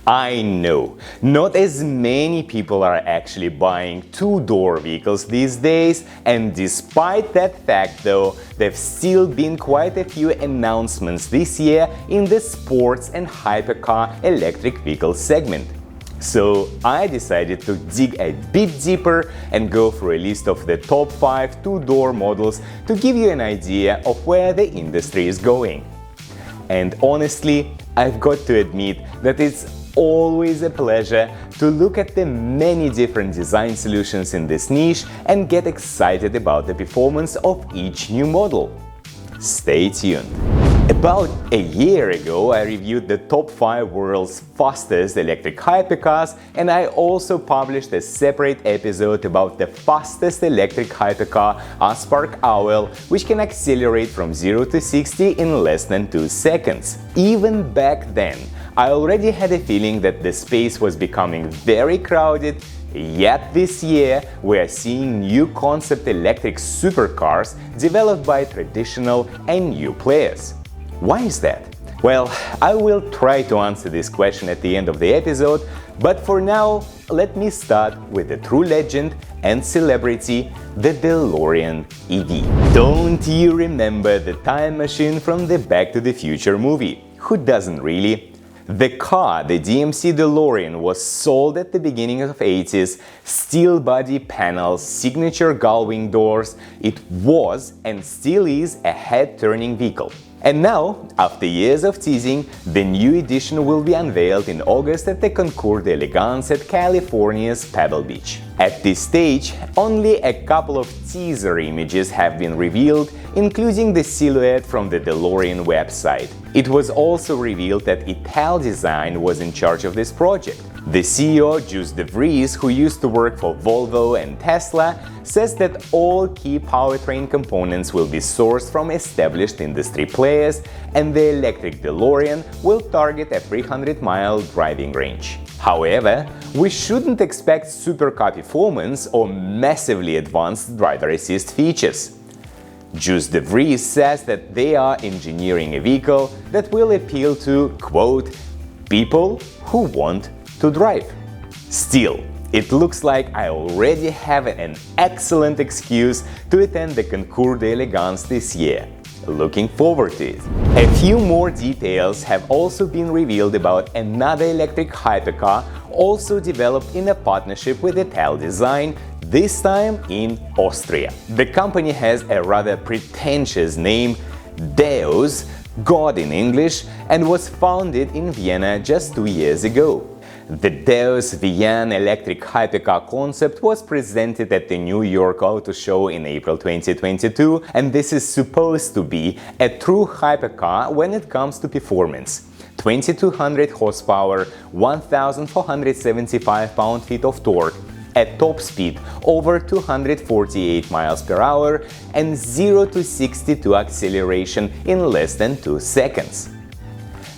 I know, not as many people are actually buying two-door vehicles these days, and despite that fact though, there've still been quite a few announcements this year in the sports and hypercar electric vehicle segment. So I decided to dig a bit deeper and go through a list of the top 5 two-door models to give you an idea of where the industry is going. And honestly, I've got to admit that it's always a pleasure to look at the many different design solutions in this niche and get excited about the performance of each new model. Stay tuned! About a year ago, I reviewed the top 5 world's fastest electric hypercars, and I also published a separate episode about the fastest electric hypercar, Aspark Owl, which can accelerate from 0 to 60 in less than 2 seconds. Even back then, I already had a feeling that the space was becoming very crowded, yet this year we are seeing new concept electric supercars developed by traditional and new players. Why is that? Well, I will try to answer this question at the end of the episode, but for now, let me start with the true legend and celebrity, the DeLorean EV. Don't you remember the time machine from the Back to the Future movie? Who doesn't really? The car, the DMC DeLorean, was sold at the beginning of the 80s, steel body panels, signature gull-wing doors. It was and still is a head-turning vehicle. And now, after years of teasing, the new edition will be unveiled in August at the Concours d'Elegance at California's Pebble Beach. At this stage, only a couple of teaser images have been revealed, including the silhouette from the DeLorean website. It was also revealed that Ital Design was in charge of this project. The CEO, Gilles de Vries, who used to work for Volvo and Tesla, says that all key powertrain components will be sourced from established industry players, and the electric DeLorean will target a 300-mile driving range. However, we shouldn't expect supercar performance or massively advanced driver assist features. Gilles de Vries says that they are engineering a vehicle that will appeal to, quote, people who want to drive. Still, it looks like I already have an excellent excuse to attend the Concours d'Elegance this year. Looking forward to it. A few more details have also been revealed about another electric hypercar also developed in a partnership with Ital Design, this time in Austria. The company has a rather pretentious name, DEUS, God in English, and was founded in Vienna just 2 years ago. The DEUS Vayanne electric hypercar concept was presented at the New York Auto Show in April 2022, and this is supposed to be a true hypercar when it comes to performance. 2200 horsepower, 1475 pound-feet of torque, at top speed over 248 miles per hour, and 0 to 62 acceleration in less than 2 seconds.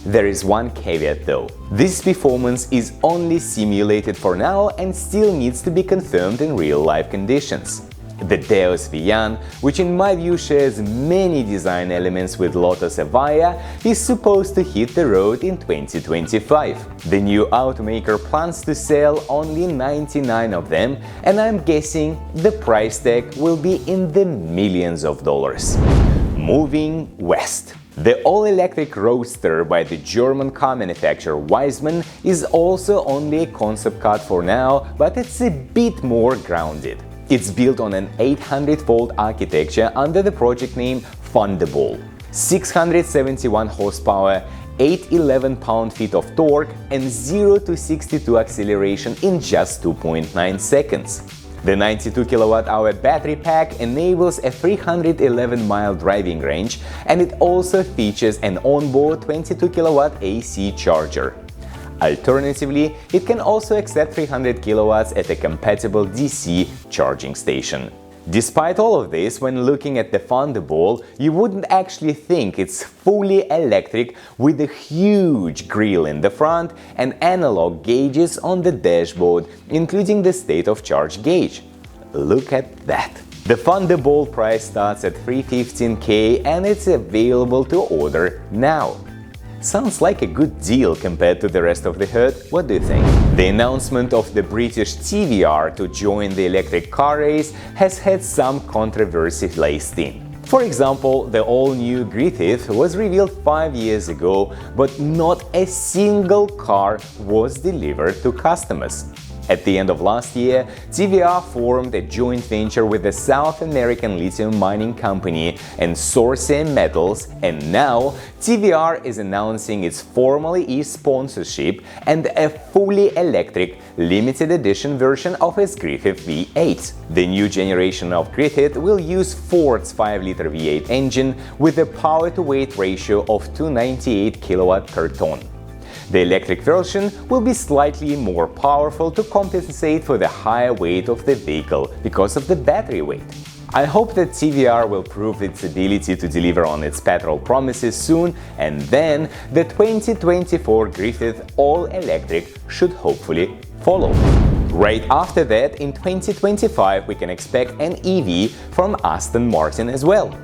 There is one caveat though. This performance is only simulated for now and still needs to be confirmed in real-life conditions. The DEUS Vayanne, which in my view shares many design elements with Lotus Evija, is supposed to hit the road in 2025. The new automaker plans to sell only 99 of them, and I'm guessing the price tag will be in the millions of dollars. Moving west. The all-electric Roadster by the German car manufacturer Wiesmann is also only a concept car for now, but it's a bit more grounded. It's built on an 800-volt architecture under the project name Thunderball. 671 horsepower, 811 pound-feet of torque, and 0 to 62 acceleration in just 2.9 seconds. The 92 kWh battery pack enables a 311-mile driving range, and it also features an onboard 22 kW AC charger. Alternatively, it can also accept 300 kW at a compatible DC charging station. Despite all of this, when looking at the Thunderball, you wouldn't actually think it's fully electric with a huge grille in the front and analog gauges on the dashboard, including the state of charge gauge. Look at that! The Thunderball price starts at $315K and it's available to order now. Sounds like a good deal compared to the rest of the herd, what do you think? The announcement of the British TVR to join the electric car race has had some controversy laced in. For example, the all-new Griffith was revealed 5 years ago, but not a single car was delivered to customers. At the end of last year, TVR formed a joint venture with the South American lithium mining company and Sorcerer Metals, and now TVR is announcing its formally e-sponsorship and a fully electric limited edition version of its Griffith V8. The new generation of Griffith will use Ford's 5-liter V8 engine with a power-to-weight ratio of 298 kW per ton. The electric version will be slightly more powerful to compensate for the higher weight of the vehicle because of the battery weight. I hope that TVR will prove its ability to deliver on its petrol promises soon, and then the 2024 Griffith all-electric should hopefully follow. Right after that, in 2025, we can expect an EV from Aston Martin as well.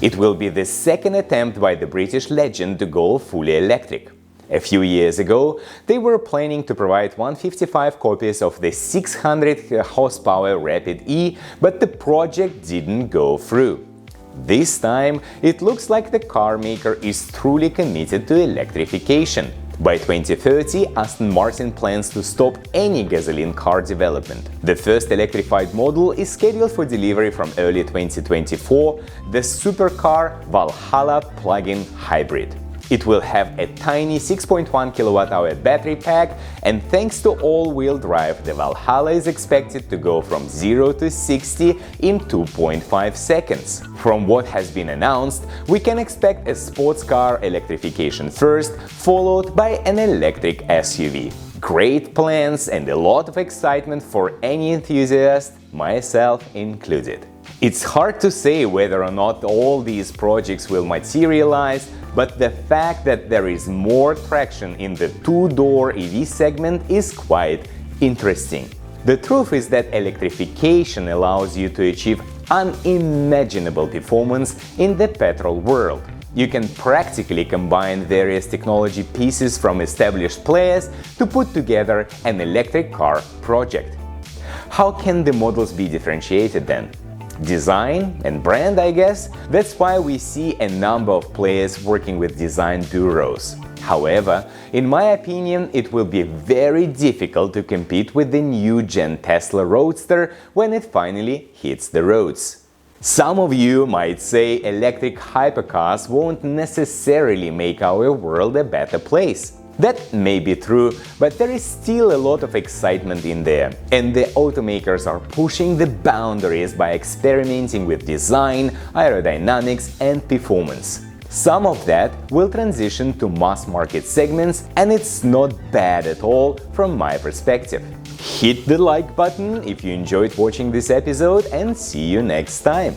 It will be the second attempt by the British legend to go fully electric. A few years ago, they were planning to provide 155 copies of the 600 horsepower Rapid E, but the project didn't go through. This time, it looks like the car maker is truly committed to electrification. By 2030, Aston Martin plans to stop any gasoline car development. The first electrified model is scheduled for delivery from early 2024, the supercar Valhalla plug-in hybrid. It will have a tiny 6.1 kWh battery pack, and thanks to all-wheel drive, the Valhalla is expected to go from 0 to 60 in 2.5 seconds. From what has been announced, we can expect a sports car electrification first, followed by an electric SUV. Great plans and a lot of excitement for any enthusiast, myself included. It's hard to say whether or not all these projects will materialize, but the fact that there is more traction in the two-door EV segment is quite interesting. The truth is that electrification allows you to achieve unimaginable performance in the petrol world. You can practically combine various technology pieces from established players to put together an electric car project. How can the models be differentiated then? Design and brand, I guess. That's why we see a number of players working with design duos. However, in my opinion, it will be very difficult to compete with the new-gen Tesla Roadster when it finally hits the roads. Some of you might say electric hypercars won't necessarily make our world a better place. That may be true, but there is still a lot of excitement in there, and the automakers are pushing the boundaries by experimenting with design, aerodynamics and performance. Some of that will transition to mass market segments, and it's not bad at all from my perspective. Hit the like button if you enjoyed watching this episode, and see you next time!